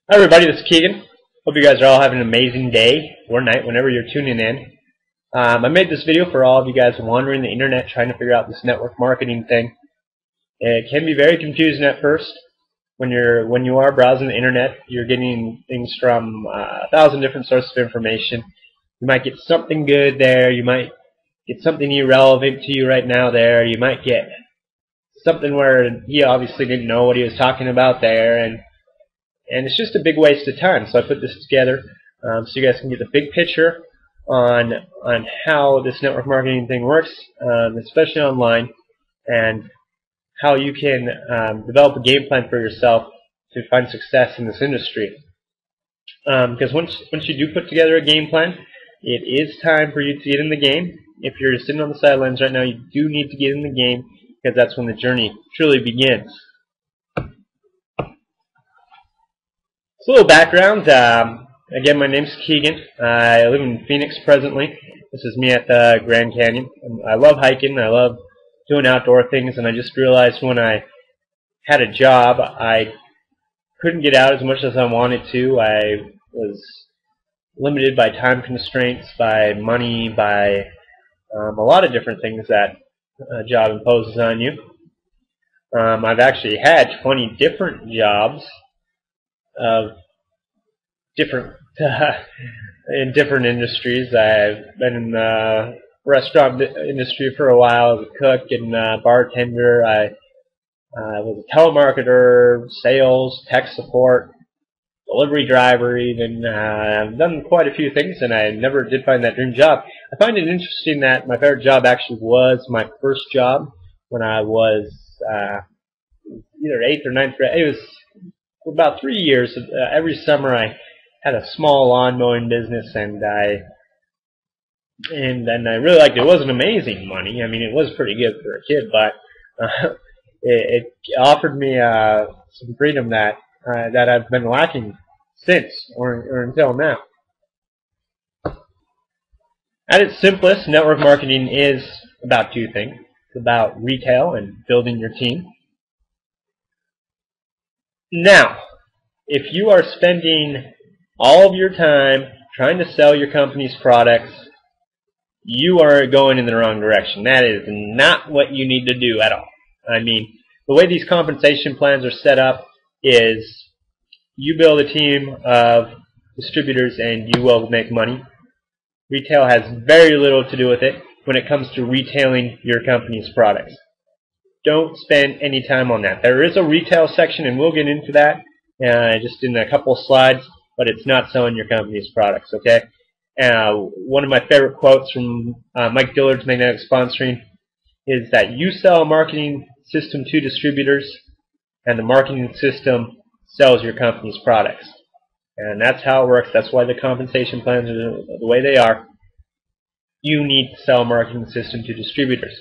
Hi everybody, this is Keegan. Hope you guys are all having an amazing day or night whenever you're tuning in. I made this video for all of you guys wandering the internet trying to figure out this network marketing thing. It can be very confusing at first. When you are browsing the internet, you're getting things from 1,000 different sources of information. You might get something good there. You might get something irrelevant to you right now there. You might get something where he obviously didn't know what he was talking about there, and it's just a big waste of time. So I put this together so you guys can get the big picture on how this network marketing thing works, especially online, and how you can develop a game plan for yourself to find success in this industry. Because once you do put together a game plan, it is time for you to get in the game. If you're sitting on the sidelines right now, you do need to get in the game, because that's when the journey truly begins. So a little background. Again, my name's Keegan. I live in Phoenix presently. This is me at the Grand Canyon. I love hiking. I love doing outdoor things, and I just realized when I had a job, I couldn't get out as much as I wanted to. I was limited by time constraints, by money, by a lot of different things that a job imposes on you. I've actually had 20 different jobs of different in different industries. I've been in the restaurant industry for a while as a cook and bartender. I was a telemarketer, sales, tech support, delivery driver even. I've done quite a few things, and I never did find that dream job. I find it interesting that my favorite job actually was my first job when I was either 8th or 9th grade. It was for about 3 years. Every summer I had a small lawn mowing business, and I really liked it. It wasn't amazing money. I mean, it was pretty good for a kid, but it offered me some freedom that I've been lacking since or until now. At its simplest, network marketing is about two things. It's about retail and building your team. Now, if you are spending all of your time trying to sell your company's products, you are going in the wrong direction. That is not what you need to do at all. I mean, the way these compensation plans are set up is you build a team of distributors and you will make money. Retail has very little to do with it when it comes to retailing your company's products. Don't spend any time on that. There is a retail section, and we'll get into that just in a couple of slides, but it's not selling your company's products, okay? One of my favorite quotes from Mike Dillard's Magnetic Sponsoring is that you sell a marketing system to distributors, and the marketing system sells your company's products. And that's how it works. That's why the compensation plans are the way they are. You need to sell a marketing system to distributors.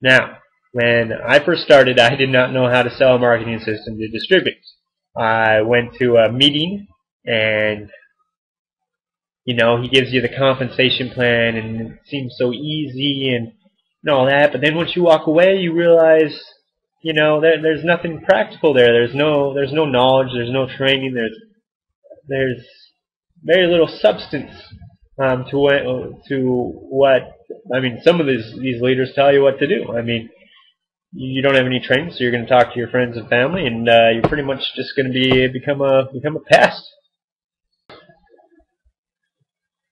Now, when I first started, I did not know how to sell a marketing system to distributors. I went to a meeting, and he gives you the compensation plan, and it seems so easy and all that. But then once you walk away, you realize, there's nothing practical there. There's no knowledge. There's no training. There's very little substance to what I mean. Some of these leaders tell you what to do. I mean, you don't have any training, so you're going to talk to your friends and family, and you're pretty much just going to become a pest.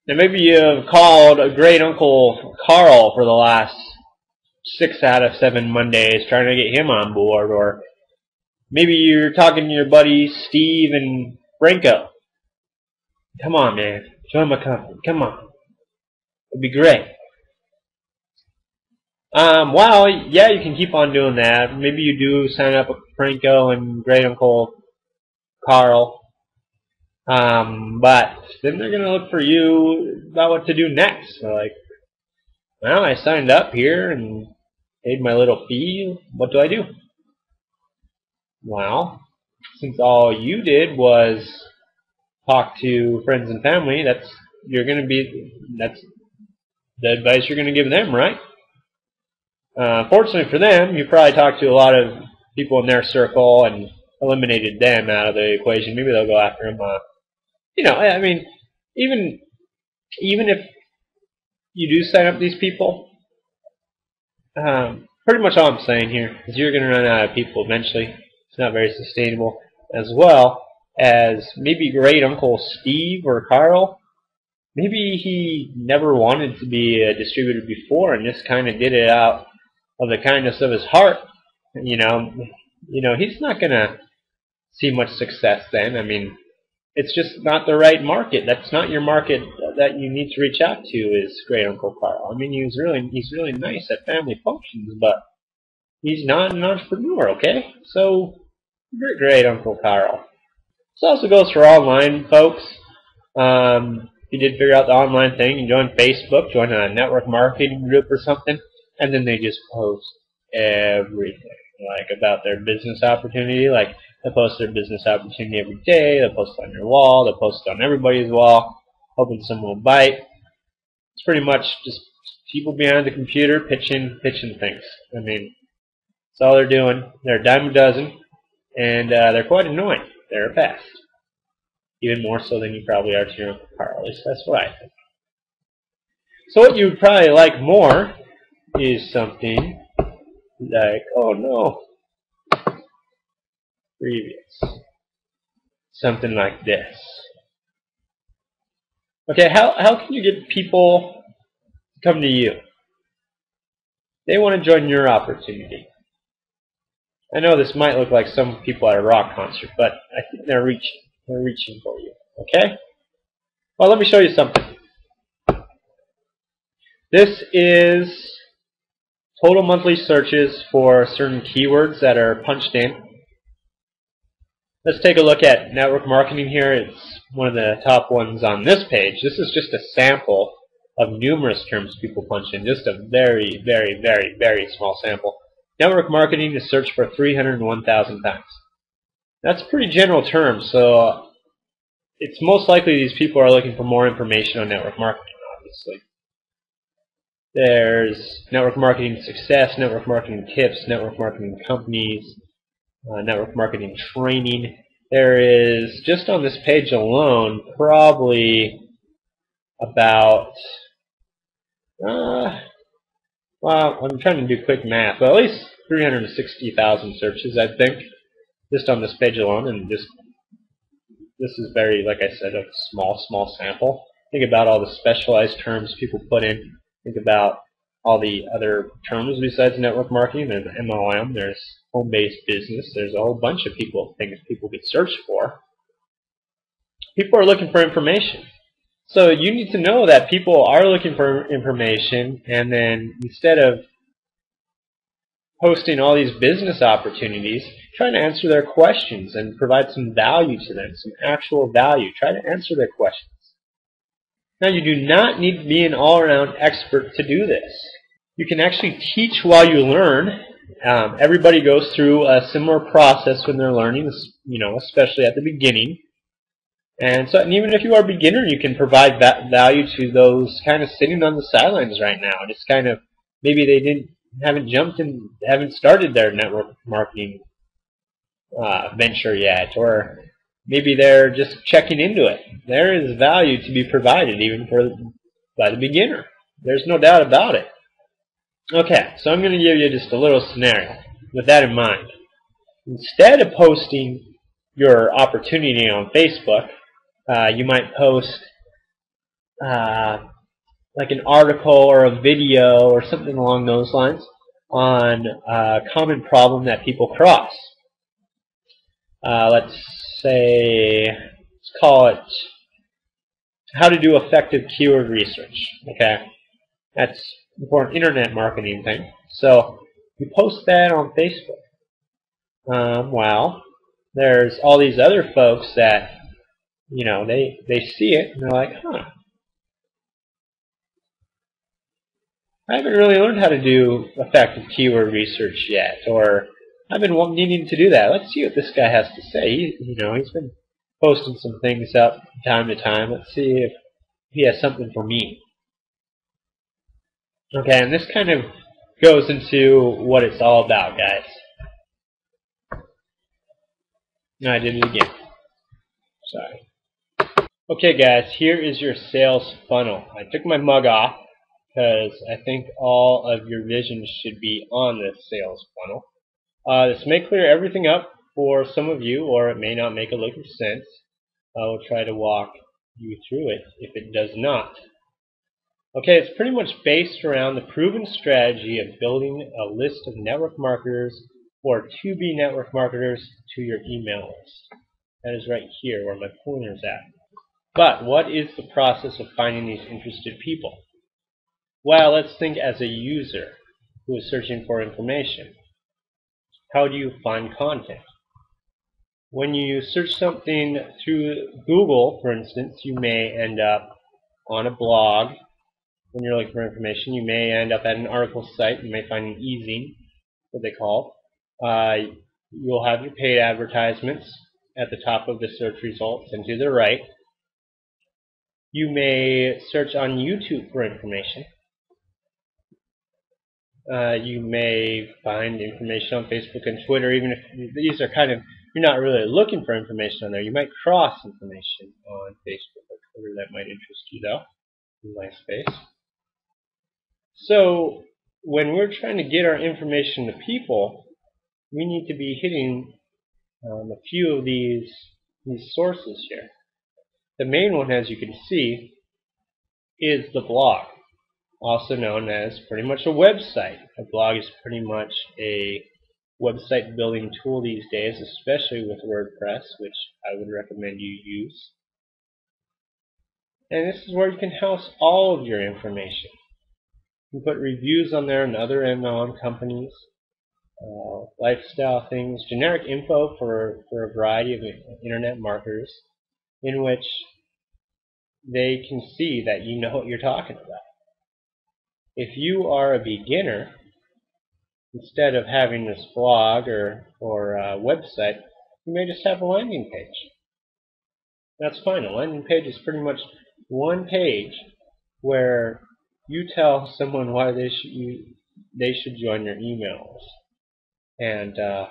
Now, maybe you've called a great Uncle Carl for the last 6 out of 7 Mondays trying to get him on board, or maybe you're talking to your buddies Steve and Franco. Come on, man. Join my company. Come on. It'd be great. Well, yeah, you can keep on doing that. Maybe you do sign up with Franco and Great Uncle Carl. But then they're going to look for you about what to do next. So like, well, I signed up here and paid my little fee. What do I do? Well, since all you did was talk to friends and family, that's the advice you're going to give them, right? Fortunately for them, you probably talked to a lot of people in their circle, and eliminated them out of the equation, maybe they'll go after him. You know, I mean, even if you do sign up these people, pretty much all I'm saying here is you're going to run out of people eventually. It's not very sustainable. As well as maybe great uncle Steve or Carl, maybe he never wanted to be a distributor before and just kind of did it out of the kindness of his heart. You know, he's not going to see much success then. I mean, it's just not the right market. That's not your market that you need to reach out to, is great uncle Carl. I mean, he's really nice at family functions, but he's not an entrepreneur, okay? So, great uncle Carl. This also goes for online folks. If you did figure out the online thing, you join Facebook, join a network marketing group or something, and then they just post everything, like about their business opportunity. Like, they post their business opportunity every day, they post it on your wall, they post it on everybody's wall, hoping someone will bite. It's pretty much just people behind the computer pitching things. I mean, that's all they're doing. They're a dime a dozen, and they're quite annoying. They're a pest. Even more so than you probably are to your Uncle Carl. At least that's what I think. So what you would probably like more is something like, oh no, previous. Something like this. Okay, how can you get people to come to you? They want to join your opportunity. I know this might look like some people at a rock concert, but I think they're reaching for you. Okay? Well, let me show you something. This is total monthly searches for certain keywords that are punched in. Let's take a look at network marketing here. It's one of the top ones on this page. This is just a sample of numerous terms people punch in, just a very, very, very, very small sample. Network marketing is searched for 301,000 times. That's a pretty general term, so it's most likely these people are looking for more information on network marketing, obviously. There's network marketing success, network marketing tips, network marketing companies, network marketing training. There is, just on this page alone, probably about, well, I'm trying to do quick math, but at least 360,000 searches, I think, just on this page alone. And this is very, like I said, a small sample. Think about all the specialized terms people put in. Think about all the other terms besides network marketing. There's MLM, there's home-based business, there's a whole bunch of things people could search for. People are looking for information. So you need to know that people are looking for information, and then instead of posting all these business opportunities, try to answer their questions and provide some value to them, some actual value. Try to answer their questions. Now, you do not need to be an all-around expert to do this. You can actually teach while you learn. Everybody goes through a similar process when they're learning, especially at the beginning. And even if you are a beginner, you can provide value to those kind of sitting on the sidelines right now. Just kind of, maybe they haven't jumped and haven't started their network marketing venture yet, or maybe they're just checking into it. There is value to be provided even by the beginner. There's no doubt about it. Okay, so I'm going to give you just a little scenario with that in mind. Instead of posting your opportunity on Facebook, you might post like an article or a video or something along those lines on a common problem that people cross. Let's call it how to do effective keyword research. Okay, that's for an internet marketing thing. So you post that on Facebook. Well, there's all these other folks that they see it and they're like, huh, I haven't really learned how to do effective keyword research yet, or I've been needing to do that. Let's see what this guy has to say. He's been posting some things up from time to time. Let's see if he has something for me. Okay, and this kind of goes into what it's all about, guys. No, I did it again. Sorry. Okay guys, here is your sales funnel. I took my mug off because I think all of your vision should be on this sales funnel. This may clear everything up for some of you, or it may not make a lick of sense. I will try to walk you through it if it does not. Okay, it's pretty much based around the proven strategy of building a list of network marketers or to-be network marketers to your email list. That is right here where my pointer is at. But what is the process of finding these interested people? Well, let's think as a user who is searching for information. How do you find content? When you search something through Google, for instance, you may end up on a blog. When you're looking for information, you may end up at an article site. You may find an e-zine, what they call. You'll have your paid advertisements at the top of the search results and to the right. You may search on YouTube for information. You may find information on Facebook and Twitter, even if these are kind of, you're not really looking for information on there. You might cross information on Facebook or Twitter that might interest you, though, in MySpace. So when we're trying to get our information to people, we need to be hitting a few of these sources here. The main one, as you can see, is the blog, also known as pretty much a website. A blog is pretty much a website building tool these days, especially with WordPress, which I would recommend you use. And this is where you can house all of your information. You can put reviews on there and other MLM companies, lifestyle things, generic info for a variety of internet marketers, in which they can see that you know what you're talking about. If you are a beginner, instead of having this blog or website, you may just have a landing page. That's fine. A landing page is pretty much one page where you tell someone why they should join your email list. And let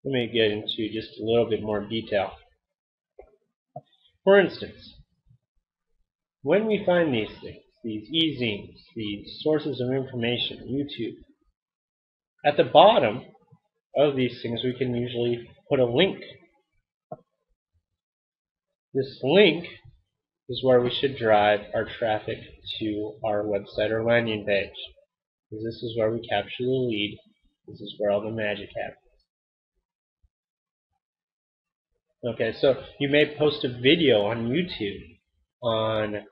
me get into just a little bit more detail. For instance, when we find these things, these e-zines, these sources of information, YouTube, at the bottom of these things we can usually put a link. This link is where we should drive our traffic to our website or landing page, because this is where we capture the lead. This is where all the magic happens. Okay, so you may post a video on YouTube on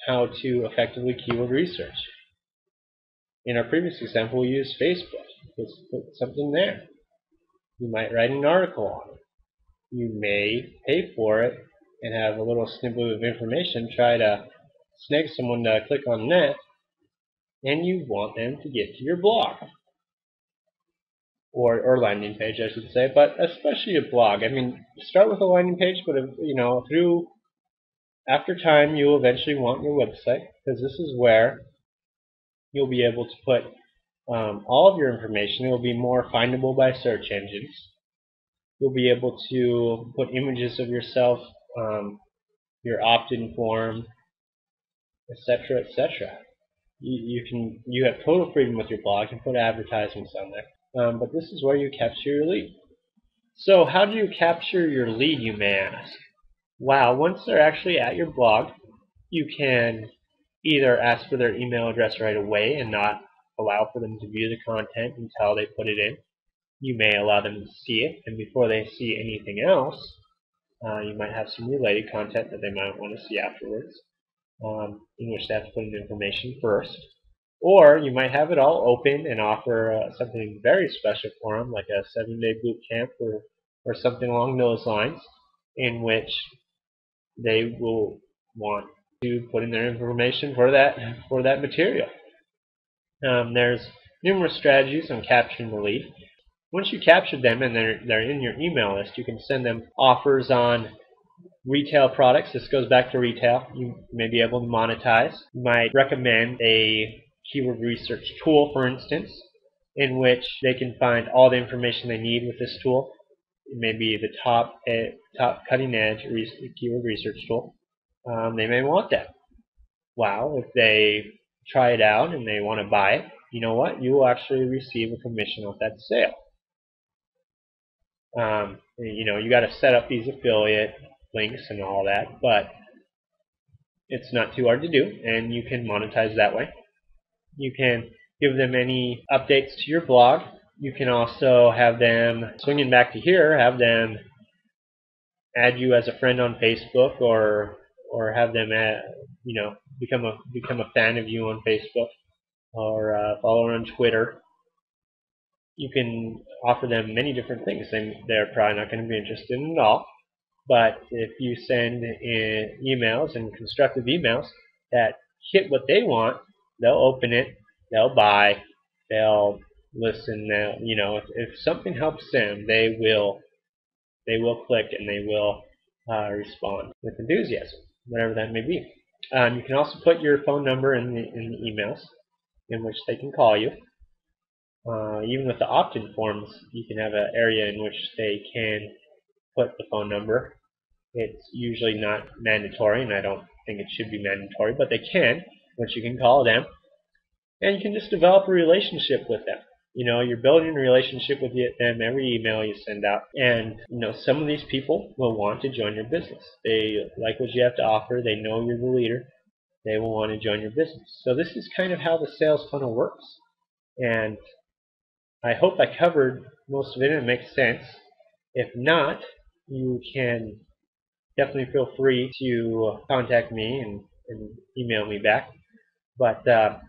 how to effectively keyword research. In our previous example, we used Facebook. Let's put something there. You might write an article on it. You may pay for it and have a little snippet of information, try to snag someone to click on that, and you want them to get to your blog. Or landing page, I should say, but especially a blog. I mean, start with a landing page, but after time, you'll eventually want your website, because this is where you'll be able to put all of your information. It will be more findable by search engines. You'll be able to put images of yourself, your opt-in form, etc., etc. You have total freedom with your blog. You can put advertisements on there. But this is where you capture your lead. So how do you capture your lead, you may ask? Wow, once they're actually at your blog, you can either ask for their email address right away and not allow for them to view the content until they put it in. You may allow them to see it, and before they see anything else, you might have some related content that they might want to see afterwards, in which they have to put in information first. Or you might have it all open and offer something very special for them, like a 7-day boot camp or something along those lines, in which they will want to put in their information for that material. There's numerous strategies on capturing the lead. Once you capture them and they're in your email list, you can send them offers on retail products. This goes back to retail. You may be able to monetize. You might recommend a keyword research tool, for instance, in which they can find all the information they need with this tool. It may be the top cutting edge keyword research tool. They may want that. Well, if they try it out and they want to buy it, you know what? You will actually receive a commission off that sale. You got to set up these affiliate links and all that, but it's not too hard to do, and you can monetize that way. You can give them any updates to your blog. You can also have them, swinging back to here, have them add you as a friend on Facebook, or have them become a fan of you on Facebook, or follow on Twitter. You can offer them many different things, and they're probably not going to be interested in it all. But if you send in emails and constructive emails that hit what they want, they'll open it, they'll buy, they'll listen. If something helps them, they will click and they will respond with enthusiasm, whatever that may be. You can also put your phone number in the emails in which they can call you. Even with the opt-in forms, you can have an area in which they can put the phone number. It's usually not mandatory, and I don't think it should be mandatory, but they can, which you can call them. And you can just develop a relationship with them. You're building a relationship with them every email you send out. And, some of these people will want to join your business. They like what you have to offer. They know you're the leader. They will want to join your business. So this is kind of how the sales funnel works. And I hope I covered most of it and it makes sense. If not, you can definitely feel free to contact me and email me back. But yeah,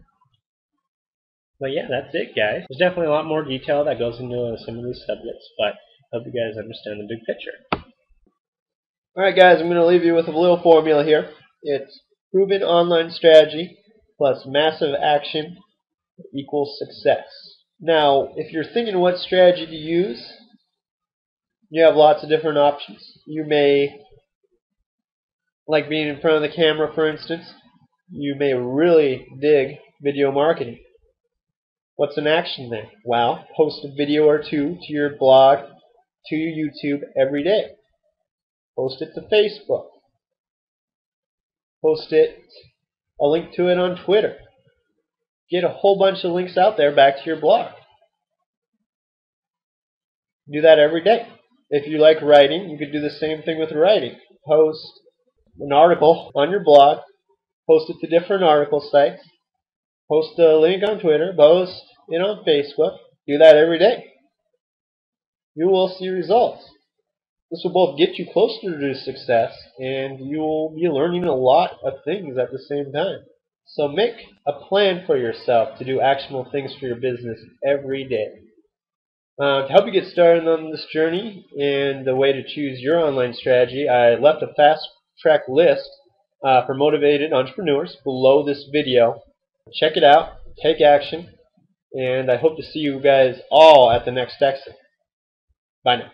that's it, guys. There's definitely a lot more detail that goes into some of these subjects, but I hope you guys understand the big picture. Alright, guys, I'm going to leave you with a little formula here. It's proven online strategy plus massive action equals success. Now, if you're thinking what strategy to use, you have lots of different options. You may like being in front of the camera, for instance. You may really dig video marketing. What's an action then? Well, post a video or two to your blog, to your YouTube every day. Post it to Facebook. Post a link to it on Twitter. Get a whole bunch of links out there back to your blog. Do that every day. If you like writing, you could do the same thing with writing. Post an article on your blog, post it to different article sites, post a link on Twitter, post it on Facebook. Do that every day. You will see results. This will both get you closer to success, and you will be learning a lot of things at the same time. So make a plan for yourself to do actionable things for your business every day. To help you get started on this journey and the way to choose your online strategy, I left a fast track list for motivated entrepreneurs below this video. Check it out, take action, and I hope to see you guys all at the next exit. Bye now.